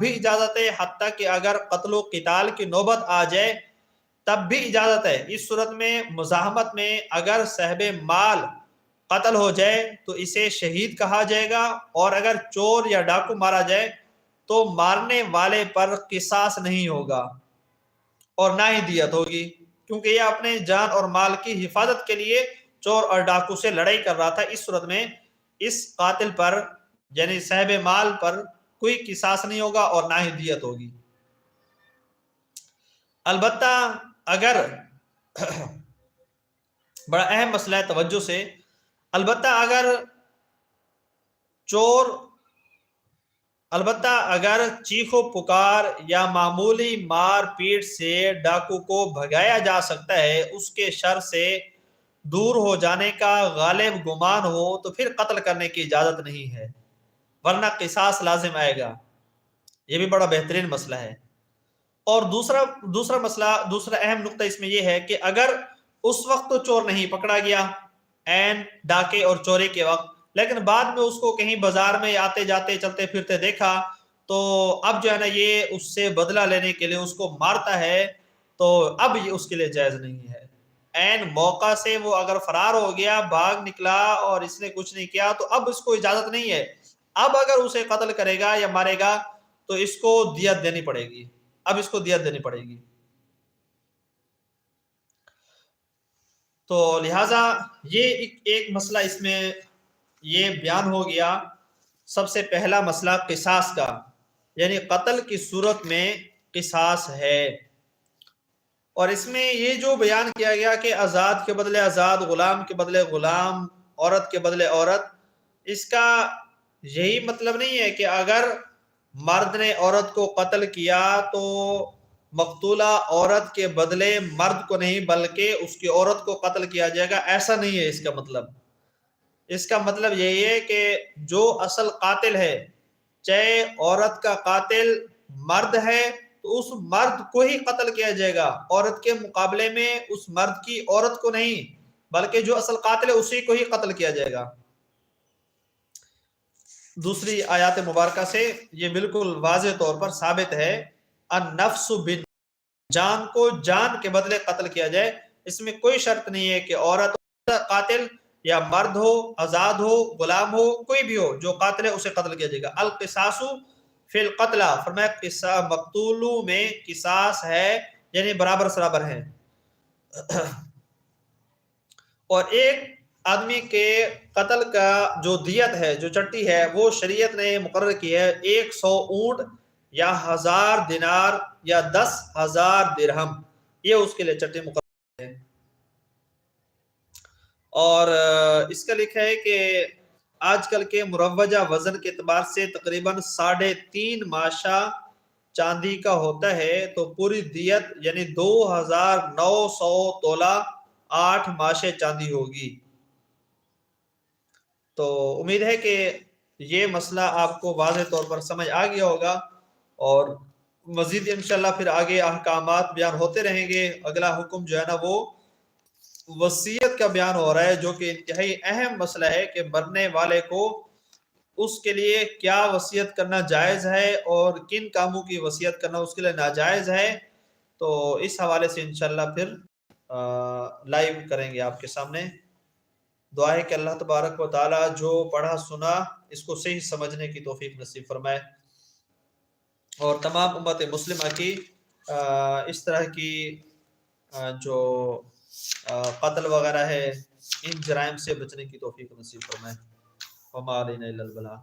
بھی اجازت ہے، حتیٰ کہ اگر قتل و قتال کی نوبت آ جائے تب بھی اجازت ہے۔ اس صورت میں مزاحمت میں اگر صاحب مال قتل ہو جائے تو اسے شہید کہا جائے گا، اور اگر چور یا ڈاکو مارا جائے تو مارنے والے پر قصاص نہیں ہوگا اور نہ ہی دیت ہوگی، کیونکہ یہ اپنے جان اور مال کی حفاظت کے لیے چور اور ڈاکو سے لڑائی کر رہا تھا۔ اس صورت میں اس قاتل پر یعنی صاحب مال پر کوئی قصاص نہیں ہوگا اور نہ ہی دیت ہوگی۔ البتہ اگر بڑا اہم مسئلہ ہے، توجہ سے، البتہ اگر چیخ و پکار یا معمولی مار پیٹ سے ڈاکو کو بھگایا جا سکتا ہے، اس کے شر سے دور ہو جانے کا غالب گمان ہو، تو پھر قتل کرنے کی اجازت نہیں ہے، ورنہ قصاص لازم آئے گا۔ یہ بھی بڑا بہترین مسئلہ ہے۔ اور دوسرا اہم نقطہ اس میں یہ ہے کہ اگر اس وقت تو چور نہیں پکڑا گیا، عین ڈاکے اور چوری کے وقت، لیکن بعد میں اس کو کہیں بازار میں آتے جاتے چلتے پھرتے دیکھا، تو اب جو ہے نا یہ اس سے بدلہ لینے کے لیے اس کو مارتا ہے، تو اب یہ اس کے لیے جائز نہیں ہے۔ عین موقع سے وہ اگر فرار ہو گیا، بھاگ نکلا اور اس نے کچھ نہیں کیا، تو اب اس کو اجازت نہیں ہے۔ اب اگر اسے قتل کرے گا یا مارے گا تو اس کو دیت دینی پڑے گی، اب اس کو دیت دینی پڑے گی۔ تو لہٰذا یہ ایک مسئلہ اس میں یہ بیان ہو گیا۔ سب سے پہلا مسئلہ قصاص کا، یعنی قتل کی صورت میں قصاص ہے۔ اور اس میں یہ جو بیان کیا گیا کہ آزاد کے بدلے آزاد، غلام کے بدلے غلام، عورت کے بدلے عورت، اس کا یہی مطلب نہیں ہے کہ اگر مرد نے عورت کو قتل کیا تو مقتولہ عورت کے بدلے مرد کو نہیں بلکہ اس کی عورت کو قتل کیا جائے گا، ایسا نہیں ہے اس کا مطلب۔ اس کا مطلب یہی ہے کہ جو اصل قاتل ہے، چاہے عورت کا قاتل مرد ہے تو اس مرد کو ہی قتل کیا جائے گا، عورت کے مقابلے میں اس مرد کی عورت کو نہیں، بلکہ جو اصل قاتل ہے اسی کو ہی قتل کیا جائے گا۔ دوسری آیات مبارکہ سے یہ بالکل واضح طور پر ثابت ہے، النفس بن، جان کو جان کے بدلے قتل کیا جائے۔ اس میں کوئی شرط نہیں ہے کہ عورت قاتل یا مرد ہو، آزاد ہو، غلام ہو، کوئی بھی ہو، جو قاتل ہے اسے قتل کیا جائے گا۔ القصاص فی القتلى، فرمایا مقتولوں میں قصاص ہے، یعنی برابر سرابر ہے۔ اور ایک آدمی کے قتل کا جو دیت ہے، جو چٹی ہے، وہ شریعت نے مقرر کی ہے 100 اونٹ یا 1000 دینار یا 10,000 درہم، یہ اس کے لیے چٹی مقرر ہے۔ اور اس کا لکھا ہے کہ آج کل کے مروجہ وزن کے اعتبار سے تقریباً 3.5 ماشا چاندی کا ہوتا ہے، تو پوری دیت یعنی 2900 تولہ 8 ماشے چاندی ہوگی۔ تو امید ہے کہ یہ مسئلہ آپ کو واضح طور پر سمجھ آ گیا ہوگا، اور مزید انشاءاللہ پھر آگے احکامات بیان ہوتے رہیں گے۔ اگلا حکم جو ہے نا وہ وصیت کا بیان ہو رہا ہے، جو کہ انتہائی اہم مسئلہ ہے کہ مرنے والے کو اس کے لیے کیا وصیت کرنا جائز ہے اور کن کاموں کی وصیت کرنا اس کے لیے ناجائز ہے۔ تو اس حوالے سے انشاءاللہ پھر لائیو کریں گے آپ کے سامنے۔ دعا ہے کہ اللہ تبارک و تعالی جو پڑھا سنا اس کو صحیح سمجھنے کی توفیق نصیب فرمائے، اور تمام امت مسلمہ کی اس طرح کی جو قتل وغیرہ ہے، ان جرائم سے بچنے کی توفیق نصیب فرمائے۔ وما علینا الا البلاغ۔